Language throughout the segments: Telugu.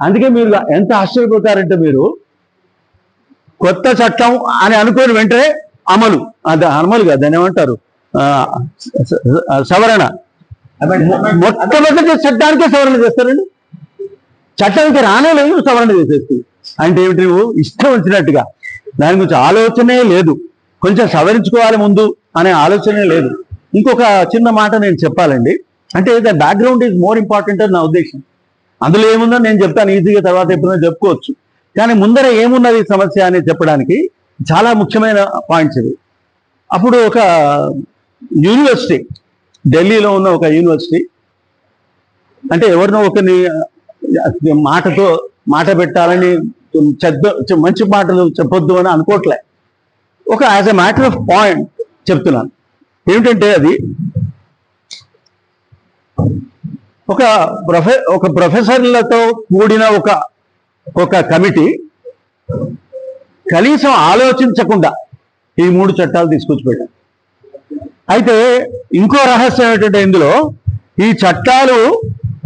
అందుకే మీరు ఎంత ఆశ్చర్యపోతారంటే, మీరు కొత్త చట్టం అని అనుకోని వెంటనే అమలు, అమలు కాదు, దాన్ని ఏమంటారు, సవరణ. మొట్టమొదటి చట్టానికే సవరణ చేస్తారండి. చట్టానికి రానేలేదు, సవరణ చేసేస్తుంది. అంటే ఏమిటి, నువ్వు ఇష్టం వచ్చినట్టుగా, దాని గురించి ఆలోచనే లేదు, కొంచెం సవరించుకోవాలి ముందు అనే ఆలోచనే లేదు. ఇంకొక చిన్న మాట నేను చెప్పాలండి, అంటే the background is more important అని నా ఉద్దేశం. అందులో ఏముందో నేను చెప్తాను ఈజీగా, తర్వాత ఎప్పుడైనా చెప్పుకోవచ్చు. కానీ ముందర ఏమున్నది సమస్య అని చెప్పడానికి చాలా ముఖ్యమైన పాయింట్స్ ఇవి. అప్పుడు ఒక యూనివర్సిటీ, ఢిల్లీలో ఉన్న ఒక యూనివర్సిటీ, అంటే ఎవరినో ఒకరిని మాట పెట్టాలని, మంచి మాటలు చెప్పొద్దు అని అనుకోవట్లే, ఒక as a matter of point చెప్తున్నాను. ఏమిటంటే అది ఒక ప్రొఫెసర్లతో కూడిన ఒక కమిటీ కనీసం ఆలోచించకుండా ఈ 3 చట్టాలు తీసుకొచ్చి పెట్టారు. అయితే ఇంకో రహస్యం ఏంటంటే, ఇందులో ఈ చట్టాలు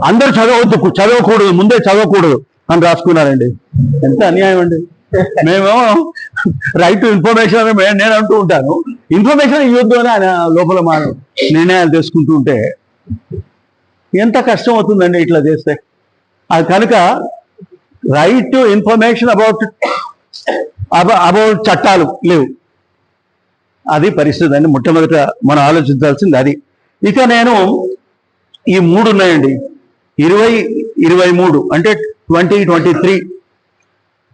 అందరూ చదవకూడదు, ముందే చదవకూడదు అని రాసుకున్నారండి. ఎంత అన్యాయం అండి. మేము రైట్ టు ఇన్ఫర్మేషన్ నేను అంటూ ఉంటాను, ఇన్ఫర్మేషన్ ఇవ్వద్దు అని ఆయన లోపల మా నిర్ణయాలు తీసుకుంటూ ఉంటే ఎంత కష్టం అవుతుందండి ఇట్లా చేస్తే. అది కనుక రైట్ టు ఇన్ఫర్మేషన్ అబౌట్ చట్టాలు లేవు. అది పరిస్థితి అండి. మొట్టమొదట మనం ఆలోచించాల్సింది అది. ఇక నేను ఈ 3 ఉన్నాయండి, 2023 అంటే 2023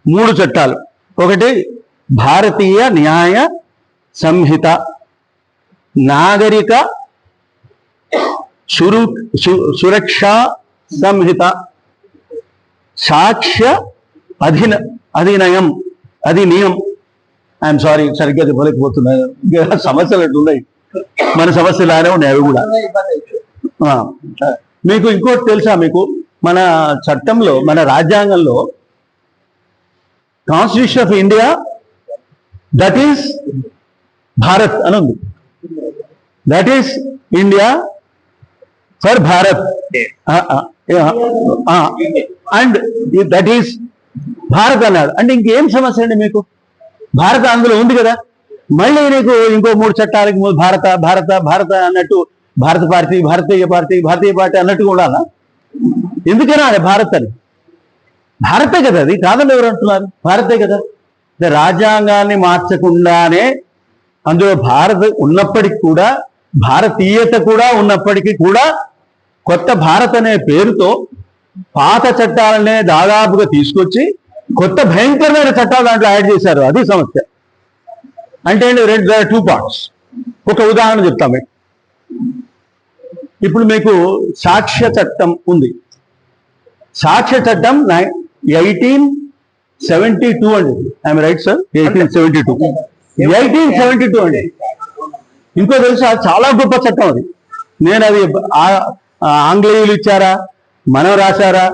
3 చట్టాలు. ఒకటి భారతీయ న్యాయ సంహిత, నాగరిక సురక్షా సంహిత, సాక్ష్య అధినియం. ఐఎమ్ సారీ, సరిగ్గా చెప్పలేకపోతున్నాను, సమస్యలు అట్టున్నాయి, మన సమస్యలానే ఉన్నాయి అవి కూడా. మీకు ఇంకోటి తెలుసా, మీకు మన చట్టంలో, మన రాజ్యాంగంలో constitution of India that is Bharat అని ఉంది. That is India for Bharat and that is Bharat అన్నాడు. అంటే ఇంకేం సమస్య అండి మీకు? భారత అందులో ఉంది కదా, మళ్ళీ నీకు ఇంకో 3 చట్టాలకి భారత అన్నట్టు, భారత పార్టీ, భారతీయ పార్టీ అన్నట్టుగా ఉండాలా? ఎందుకైనా అది భారత్ అని, భారతే కదా అది, కాదని ఎవరు అంటున్నారు? భారతే కదా. రాజ్యాంగాన్ని మార్చకుండానే అందులో భారత్ ఉన్నప్పటికీ కూడా, భారతీయత కూడా ఉన్నప్పటికీ కూడా, కొత్త భారత్ అనే పేరుతో పాత చట్టాలనే దాదాపుగా తీసుకొచ్చి కొత్త భయంకరమైన చట్టాలు దాంట్లో యాడ్ చేశారు. అది సమస్య. అంటే 2 పార్ట్స్. ఒక ఉదాహరణ చెప్తాం మీకు. ఇప్పుడు మీకు సాక్ష్య చట్టం ఉంది. సాక్ష్య చట్టం 1872 అండి. I'm right sir? 1872 అండి. ఇంకో తెలుసా, చాలా గొప్ప చట్టం అది. నేను అది ఆంగ్లేయులు ఇచ్చారా, మనం రాశారా,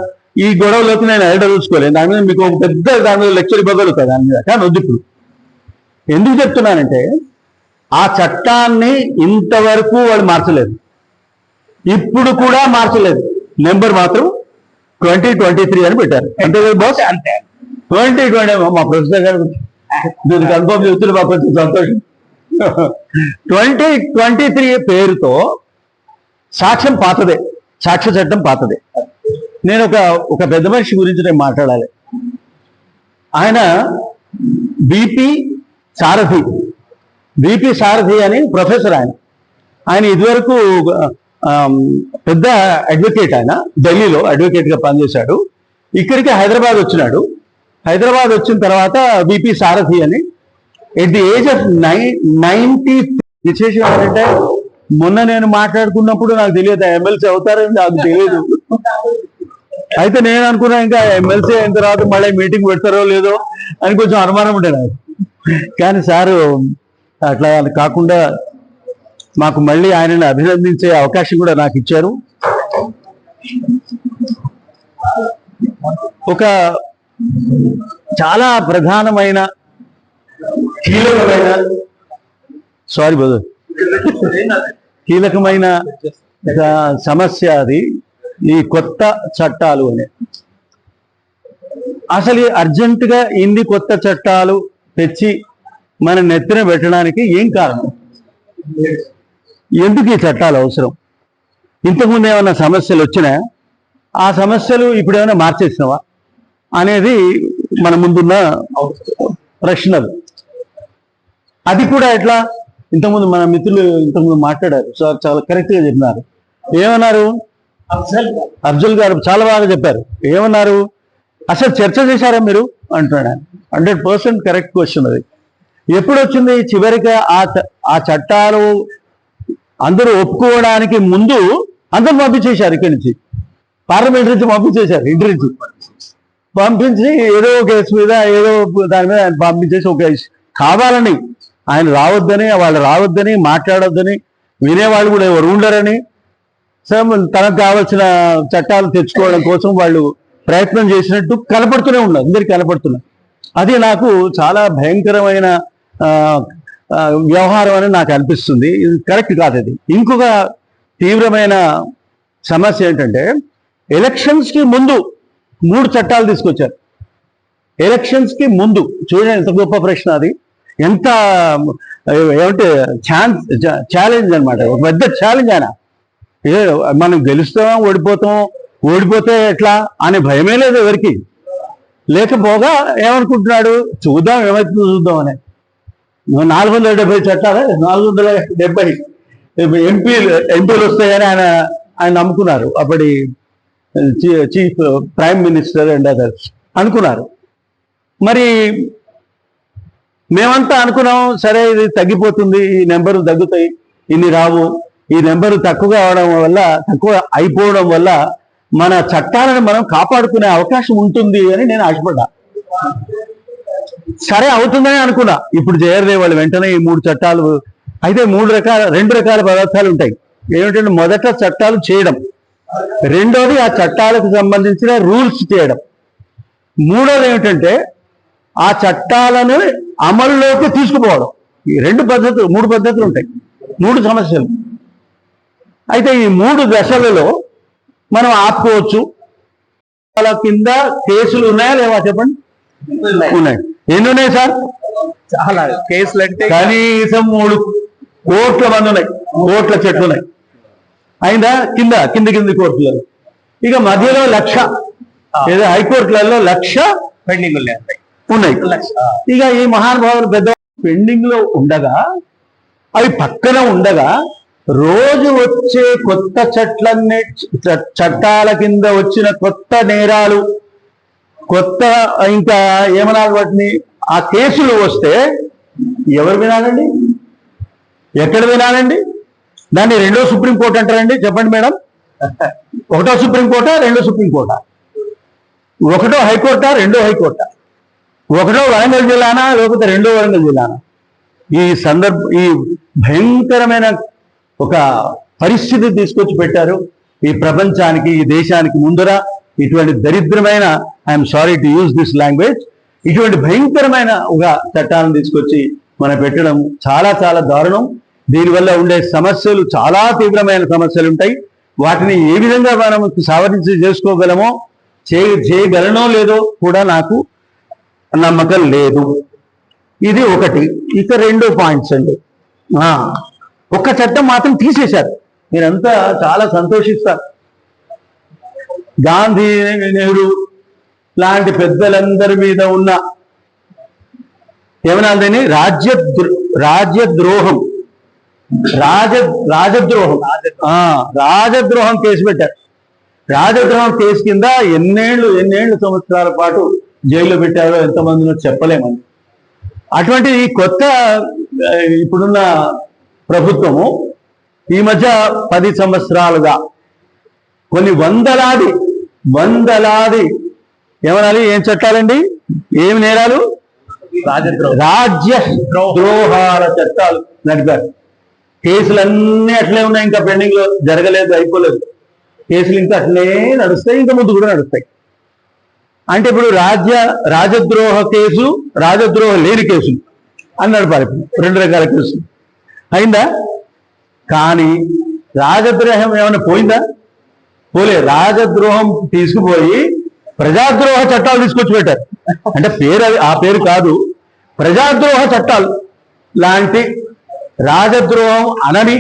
ఈ గొడవలోకి నేను చూసుకోలేదు. దాని మీద మీకు ఒక పెద్ద దాని మీద లెక్చర్ ఇవ్వగలుగుతా దాని మీద, కానీ వద్దు. ఇప్పుడు ఎందుకు చెప్తున్నానంటే, ఆ చట్టాన్ని ఇంతవరకు వాళ్ళు మార్చలేదు, ఇప్పుడు కూడా మార్చలేదు. నెంబర్ మాత్రం 2023 అని పెట్టారు. అంతే కదా బాస్? అంతే. 2020 మా ప్రొఫెసర్ గారు దీన్ని కన్ఫర్మ్ చెప్తున్నారు, మాకు కొంచెం సంతోషం. 2023 పేరుతో సాక్ష్యం పాతదే, సాక్ష్య చట్టం పాతదే. నేను ఒక పెద్ద మనిషి గురించి నేను మాట్లాడాలి. ఆయన బిపి సారథి అని ప్రొఫెసర్. ఆయన ఇదివరకు పెద్ద అడ్వకేట్. ఆయన ఢిల్లీలో అడ్వకేట్గా పనిచేశాడు. ఇక్కడికి హైదరాబాద్ వచ్చినాడు. హైదరాబాద్ వచ్చిన తర్వాత బిపి సారథి అని ఎట్ ది ఏజ్ ఆఫ్ 90. విశేషం ఏంటంటే, మొన్న నేను మాట్లాడుకున్నప్పుడు నాకు తెలియదు ఎమ్మెల్సీ అవుతారని నాకు తెలియదు. అయితే నేను అనుకున్నా ఇంకా ఎమ్మెల్సీ అయిన తర్వాత మళ్ళీ మీటింగ్ పెడతారో లేదో అని కొంచెం అనుమానం ఉండే నాకు. కానీ సారు అట్లా కాకుండా మాకు మళ్ళీ ఆయనని అభినందించే అవకాశం కూడా నాకు ఇచ్చారు. ఒక చాలా ప్రధానమైన కీలకమైన సమస్య అది, ఈ కొత్త చట్టాలు అనే. అసలు అర్జెంటుగా ఇన్ని కొత్త చట్టాలు తెచ్చి మన నెత్తిన పెట్టడానికి ఏం కారణం? ఎందుకు ఈ చట్టాలు అవసరం? ఇంతకుముందు ఏమైనా సమస్యలు వచ్చినా ఆ సమస్యలు ఇప్పుడు ఏమైనా మార్చేసినవా అనేది మన ముందున్న ప్రశ్నలు. అది కూడా ఎట్లా? ఇంతకుముందు మన మిత్రులు ఇంతకుముందు మాట్లాడారు, చాలా కరెక్ట్గా చెప్పినారు. ఏమన్నారు? అఫ్జల్ గారు చాలా బాగా చెప్పారు. ఏమన్నారు? అసలు చర్చ చేశారా మీరు అంటున్నాడు. 100% కరెక్ట్ క్వశ్చన్ అది. ఎప్పుడు వచ్చింది? చివరికి ఆ చట్టాలు అందరూ ఒప్పుకోవడానికి ముందు అందరూ పంపించేశారు. ఇక్కడి నుంచి పార్లమెంట్ నుంచి పంపించేశారు, ఇంటి నుంచి పంపించి ఏదో కేసు మీద ఏదో దాని మీద ఆయన పంపించేసి ఒక కావాలని ఆయన రావద్దని, వాళ్ళు రావద్దని, మాట్లాడొద్దని, వినేవాళ్ళు కూడా ఎవరు ఉండరని, తనకు కావాల్సిన చట్టాలు తెచ్చుకోవడం కోసం వాళ్ళు ప్రయత్నం చేసినట్టు కనపడుతూనే ఉన్నారు, అందరికి కనపడుతున్నారు. అది నాకు చాలా భయంకరమైన వ్యవహారం అని నాకు అనిపిస్తుంది. ఇది కరెక్ట్ కాదు. అది ఇంకొక తీవ్రమైన సమస్య ఏంటంటే, ఎలక్షన్స్కి ముందు 3 చట్టాలు తీసుకొచ్చారు. ఎలక్షన్స్కి ముందు చూడండి, ఎంత గొప్ప ప్రశ్న అది. ఎంత ఏమంటే ఛాలెంజ్ అనమాట, ఒక పెద్ద ఛాలెంజ్. ఆయన మనం గెలుస్తాం, ఓడిపోతే ఎట్లా అనే భయమే లేదు ఎవరికి. లేకపోగా ఏమనుకుంటున్నాడు, చూద్దాం ఏమవుతుందో చూద్దాం అని. 470 చట్టాలు, 470 ఎంపీలు వస్తాయని ఆయన నమ్ముకున్నారు. అప్పటి chief prime minister and others అనుకున్నారు. మరి మేమంతా అనుకున్నాం, సరే ఇది తగ్గిపోతుంది, ఈ నెంబరు తగ్గుతాయి, ఇన్ని రావు, ఈ నెంబరు తక్కువ అయిపోవడం వల్ల మన చట్టాలను మనం కాపాడుకునే అవకాశం ఉంటుంది అని నేను ఆశపడ్డా. సరే అవుతుందని అనుకున్నా. ఇప్పుడు చేయరులే వాళ్ళు వెంటనే ఈ 3 చట్టాలు. అయితే 2 రకాల పదార్థాలు ఉంటాయి. ఏమిటంటే, మొదట చట్టాలు చేయడం, రెండోది ఆ చట్టాలకు సంబంధించిన రూల్స్ చేయడం, మూడోది ఏమిటంటే ఆ చట్టాలను అమల్లోకి తీసుకుపోవడం. ఈ 3 పద్ధతులు ఉంటాయి, 3 సమస్యలు. అయితే ఈ 3 దశలలో మనం ఆపుకోవచ్చు. వాళ్ళ కింద కేసులు ఉన్నాయా లేవా చెప్పండి? ఉన్నాయి. ఎన్ని ఉన్నాయి సార్? చాలా కేసులు అంటే కనీసం 3 కోట్ల మంది ఉన్నాయి, కోట్ల చెట్లు ఉన్నాయి. అయిందా? కింది కోర్టులలో. ఇక మధ్యలో 1,00,000, ఏదో హైకోర్టులలో 1,00,000 పెండింగ్ ఉన్నాయి. ఇక ఈ మహానుభావులు పెద్ద పెండింగ్ లో ఉండగా, అవి పక్కన ఉండగా, రోజు వచ్చే కొత్త చట్టాల కింద వచ్చిన కొత్త నేరాలు, కొత్త ఇంకా ఏమనాలి వాటిని, ఆ కేసులు వస్తే ఎవరు వినాలండి? ఎక్కడ వినాలండి? దాన్ని 2వ సుప్రీంకోర్టు అంటారండి? చెప్పండి మేడం. 1వ సుప్రీంకోర్టా, 2వ సుప్రీంకోర్టా? 1వ హైకోర్టా, 2వ హైకోర్టా? 1వ వరంగల్ జిల్లానా, లేకపోతే 2వ వరంగల్ జిల్లానా? ఈ భయంకరమైన ఒక పరిస్థితి తీసుకొచ్చి పెట్టారు ఈ ప్రపంచానికి, ఈ దేశానికి ముందర. ఇటువంటి దరిద్రమైన, I'm sorry to use this language, ఇటువంటి భయంకరమైన ఒక చట్టాలను తీసుకొచ్చి మనం పెట్టడం చాలా చాలా దారుణం. దీనివల్ల ఉండే సమస్యలు చాలా తీవ్రమైన సమస్యలు ఉంటాయి. వాటిని ఏ విధంగా మనం సవరించి చేసుకోగలమో, చేయగలనో లేదో కూడా నాకు నమ్మకం లేదు. ఇది ఒకటి. ఇక 2 పాయింట్స్ అండి. ఒక్క చట్టం మాత్రం తీసేశారు. మీరంతా చాలా సంతోషిస్తారు. గాంధీ, నెహ్రూ లాంటి పెద్దలందరి మీద ఉన్న ఏమనాలని రాజద్రోహం కేసు పెట్టారు. రాజద్రోహం కేసు కింద ఎన్నేళ్ళు సంవత్సరాల పాటు జైల్లో పెట్టారో ఎంతమందినో చెప్పలేమని. అటువంటి ఈ కొత్త ఇప్పుడున్న ప్రభుత్వము ఈ మధ్య 10 సంవత్సరాలుగా కొన్ని వందలాది ఏమనాలి, ఏం చట్టాలండి, ఏమి నేరాలు? రాజ్యద్రోహాల చట్టాలు నడిపారు. కేసులన్నీ అట్లే ఉన్నాయి, ఇంకా పెండింగ్ లో జరగలేదు, అయిపోలేదు. కేసులు ఇంకా అట్లే నడుస్తాయి, ఇంకా ముందు కూడా నడుస్తాయి. అంటే ఇప్పుడు రాజద్రోహ కేసు, రాజద్రోహం లేని కేసులు అని నడపాలి. 2 రకాల కేసులు అయిందా? కానీ రాజద్రోహం ఏమైనా పోయిందా? పోలే. రాజద్రోహం తీసుకుపోయి ప్రజాద్రోహ చట్టాలు తీసుకొచ్చి పెట్టారు. అంటే పేరు ఆ పేరు కాదు, ప్రజాద్రోహ చట్టాలు లాంటి రాజద్రోహం అనని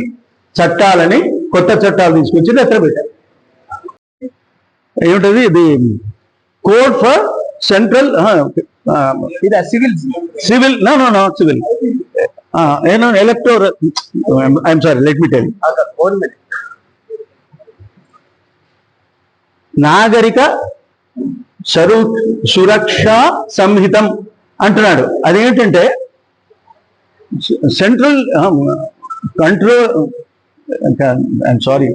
చట్టాలని కొత్త చట్టాలు తీసుకొచ్చి ఎక్కడ పెట్టారు. ఏమిటది ఇది code for central civil civil no civil electoral I'm sorry let me tell Nagarik Suraksha Sanhita అంటున్నాడు. అదేంటంటే central control I'm sorry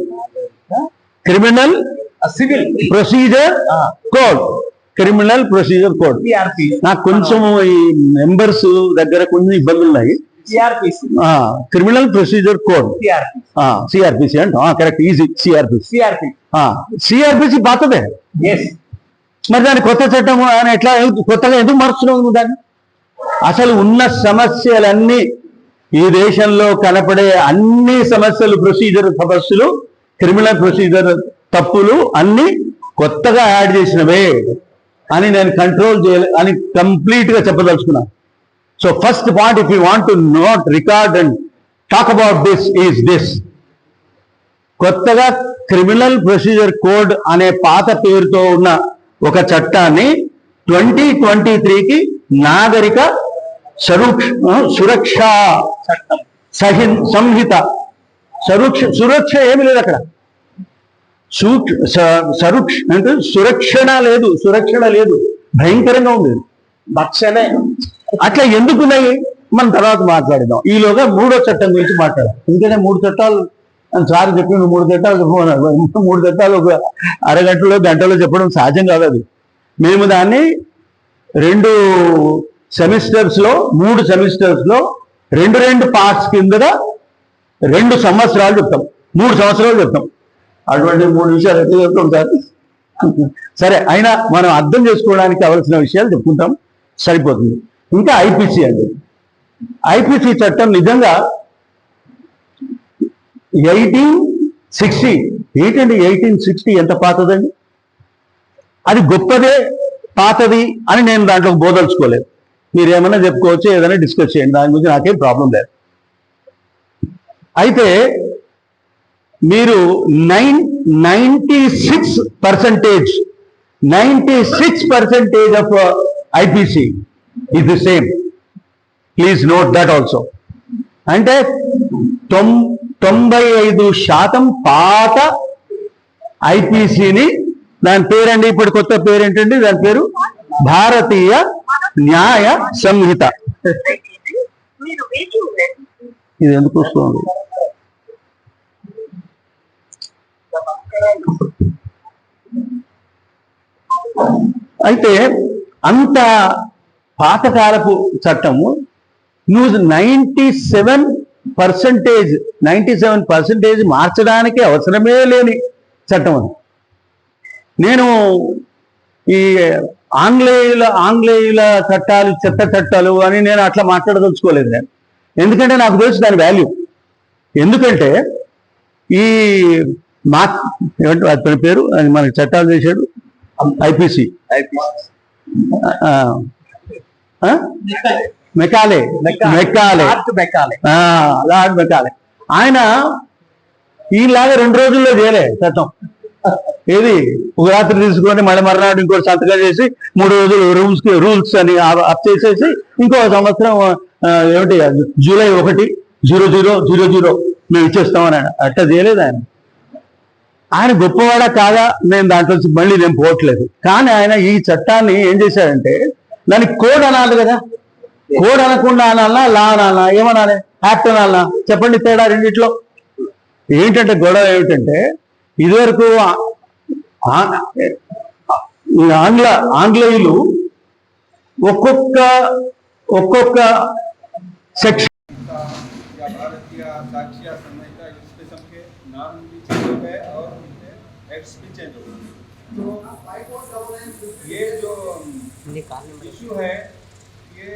criminal civil procedure code, criminal procedure code. నాకు కొంచెం ఈ మెంబర్స్ దగ్గర కొంచెం ఇబ్బందులు ఉన్నాయి. క్రిమినల్ ప్రొసీజర్ కోడ్ సిఆర్పిసి అంట, కరెక్ట్, ఈజీ. సిఆర్పిసి పాతదే. మరి దాని కొత్త చట్టం అని ఎట్లా కొత్తగా ఎందుకు మార్చున్నావు దాన్ని? అసలు ఉన్న సమస్యలన్నీ, ఈ దేశంలో కనపడే అన్ని సమస్యలు, ప్రొసీజర్ సమస్యలు, క్రిమినల్ ప్రొసీజర్ తప్పులు అన్ని కొత్తగా యాడ్ చేసినవే అని నేను కంట్రోల్ చేయాలి అని కంప్లీట్ గా చెప్పదలుచుకున్నాను. So first point, if you want to not record and talk about this is this. కొత్తగా క్రిమినల్ ప్రొసీజర్ కోడ్ అనే పాత పేరుతో ఉన్న ఒక చట్టాన్ని 2023కి నాగరిక సురక్షా సంహిత, సురక్ష ఏమి లేదు అక్కడ, అంటే సురక్షణ లేదు, భయంకరంగా ఉంది. భక్షణే అట్లా ఎందుకున్నాయి మనం తర్వాత మాట్లాడదాం. ఈలోగా మూడో చట్టం గురించి మాట్లాడాలి. ఎందుకంటే 3 చట్టాలు అని సార్ చెప్పి 3 చట్టాలు చెప్పమన్నారు. 3 చట్టాలు ఒక అరగంటలో గంటలో చెప్పడం సహజం కాదు. అది మేము దాన్ని 2 సెమిస్టర్స్ లో 3 సెమిస్టర్స్ లో 2 పార్ట్స్ కిందగా 2 సంవత్సరాలు చెప్తాం, 3 సంవత్సరాలు చెప్తాం. అటువంటి 3 విషయాలు ఎట్లా చెప్తాం సార్? సరే, అయినా మనం అర్థం చేసుకోవడానికి కావలసిన విషయాలు చెప్పుకుంటాం, సరిపోతుంది. ఇంకా ఐపీసీ అండి. ఐపీసీ చట్టం నిజంగా 1860 ఏంటండి, 1860 ఎంత పాతదండి. అది గొప్పదే, పాతది అని నేను దాంట్లో బోదలుచుకోలేదు. మీరు ఏమైనా చెప్పుకోవచ్చు, ఏదైనా డిస్కస్ చేయండి, దాని గురించి నాకేం ప్రాబ్లం లేదు. అయితే మీరు 96% of IPC is the same. Please note that also. అంటే 95% పాత ఐపీసీని, దాని పేరండి, ఇప్పుడు కొత్త పేరు ఏంటండి, దాని పేరు భారతీయ న్యాయ సంహిత. ఇది ఎందుకు వస్తుంది? అయితే అంత పాతకాలపు చట్టము నువ్వు 97% మార్చడానికి అవసరమే లేని చట్టం అది. నేను ఈ ఆంగ్లేయుల చట్టాలు చెత్త చట్టాలు అని నేను అట్లా మాట్లాడదలుచుకోలేదు నేను. ఎందుకంటే నాకు తెలుసు దాని వాల్యూ. ఎందుకంటే ఈ అతని పేరు మనకి చట్టాలు చేశాడు ఐపీసీ, మెకాలే. ఆయన ఈలాగా 2 రోజుల్లో చేయలే చట్టం. ఏది ఒక రాత్రి తీసుకొని మళ్ళీ మర్నాడు ఇంకో సంతకం చేసి 3 రోజులు రూల్స్ అని అప్ చేసేసి ఇంకో సంవత్సరం ఏమిటి జూలై 1, 0000 మేము ఇచ్చేస్తామని అట్లా చేయలేదు ఆయన. ఆయన గొప్పవాడా కాదా నేను దాంట్లో మళ్ళీ నేను పోవట్లేదు. కానీ ఆయన ఈ చట్టాన్ని ఏం చేశాడంటే, దానికి కోడ్ అనాలి కదా, కోడ్ అనకుండా అనాలనా, లా అనాలనా, ఏమనాలి, యాక్ట్ అనాలనా? చెప్పండి తేడా రెండిట్లో. ఏంటంటే గొడవ ఏమిటంటే, ఇదివరకు ఆంగ్లేయులు ఒక్కొక్క సెక్షన్ तो ये जो इशू है, ये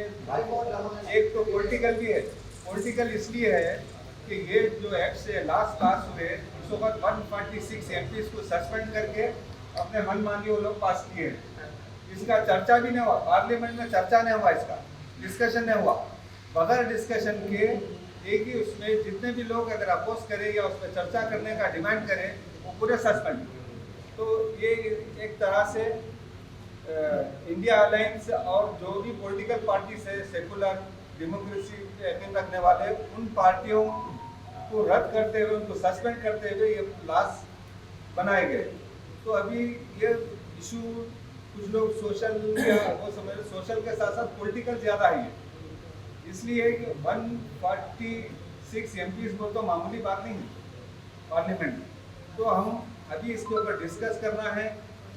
एक तो पॉलिटिकल भी है। पॉलिटिकल इसलिए है कि ये जो एक्ट से लास्ट पास हुए, उसके बाद 146 एमपीज को सस्पेंड करके अपने मनमानी वो लोग पास किए हैं। इसका चर्चा भी नहीं हुआ, पार्लियामेंट में चर्चा नहीं हुआ, इसका डिस्कशन नहीं हुआ। बगैर डिस्कशन के एक ही उसमें जितने भी लोग अगर अपोज करें या उस पर चर्चा करने का डिमांड करें वो पूरे सस्पेंड। तो ये एक तरह से इंडिया अलायंस और जो भी पॉलिटिकल पार्टीज है, सेकुलर डेमोक्रेसी पे यकीन रखने वाले, उन पार्टियों को रद्द करते हुए, उनको सस्पेंड करते हुए ये लॉस बनाए गए। तो अभी ये इशू कुछ लोग सोशल या वो समझ, सोशल के साथ साथ पॉलिटिकल ज़्यादा ही है। इसलिए 146 MPs को तो मामूली बात नहीं है पार्लियामेंट में। तो हम अभी इसके ऊपर डिस्कस करना है।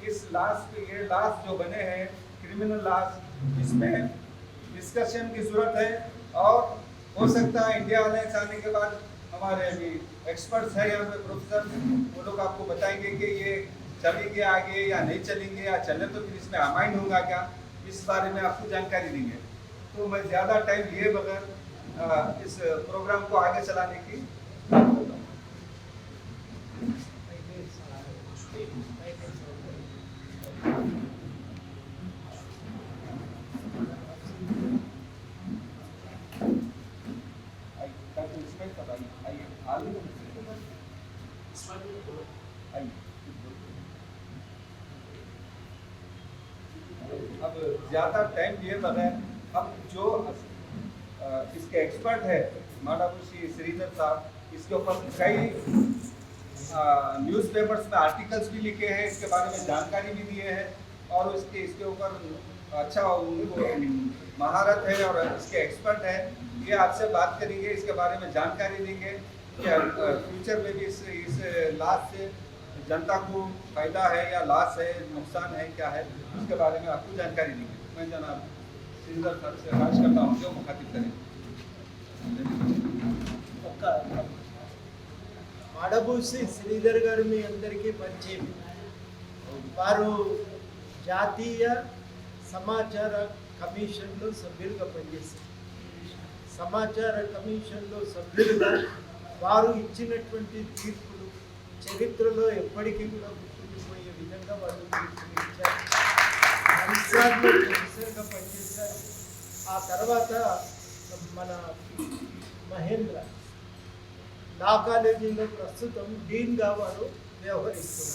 इस लास्ट ये लास्ट जो बने हैं क्रिमिनल लास्ट, इसमें डिस्कशन की जरूरत है। और हो सकता है इंडिया अलायंस आने के बाद हमारे अभी एक्सपर्ट्स हैं यहाँ पे, प्रोफेसर, वो लोग आपको बताएंगे कि ये चलेंगे आगे या नहीं चलेंगे, या चले तो फिर इसमें अमाइंड होगा क्या, इस बारे में आपको जानकारी देंगे। तो मैं ज़्यादा टाइम लिए बगैर इस प्रोग्राम को आगे चलाने की बात करता हूँ। अब ज़्यादा टाइम लिए बगैर अब जो इसके एक्सपर्ट है माडाबुशी श्रीधर साहब, इसके ऊपर कई न्यूज़पेपर्स में आर्टिकल्स भी लिखे हैं, इसके बारे में जानकारी भी दिए हैं, और इसके ऊपर अच्छा उनको महारत है और इसके एक्सपर्ट है। ये आपसे बात करेंगे, इसके बारे में जानकारी देंगे कि फ्यूचर में भी इस लाभ से जनता को फायदा है या लॉस है, नुकसान है, क्या है, उसके बारे में आपको जानकारी देंगे। मैं जनाब श्रीधर सर से अर्ज करता हूँ जो मुखातिब करें। మాడబూసి శ్రీధర్ గారు మీ అందరికీ పరిచయం. వారు జాతీయ సమాచార కమిషన్లో సభ్యులుగా పనిచేశారు. సమాచార కమిషన్లో సభ్యులుగా వారు ఇచ్చినటువంటి తీర్పులు చరిత్రలో ఎప్పటికీ కూడా గుర్తుండిపోయే విధంగా వాళ్ళు తీర్పులు ఇచ్చారు. హన్సార్లో ప్రొఫెసర్గా పనిచేశారు. ఆ తర్వాత మన మహేంద్ర లా కాలేజీలో ప్రస్తుతం డీన్గా వారు వ్యవహరిస్తున్నారు.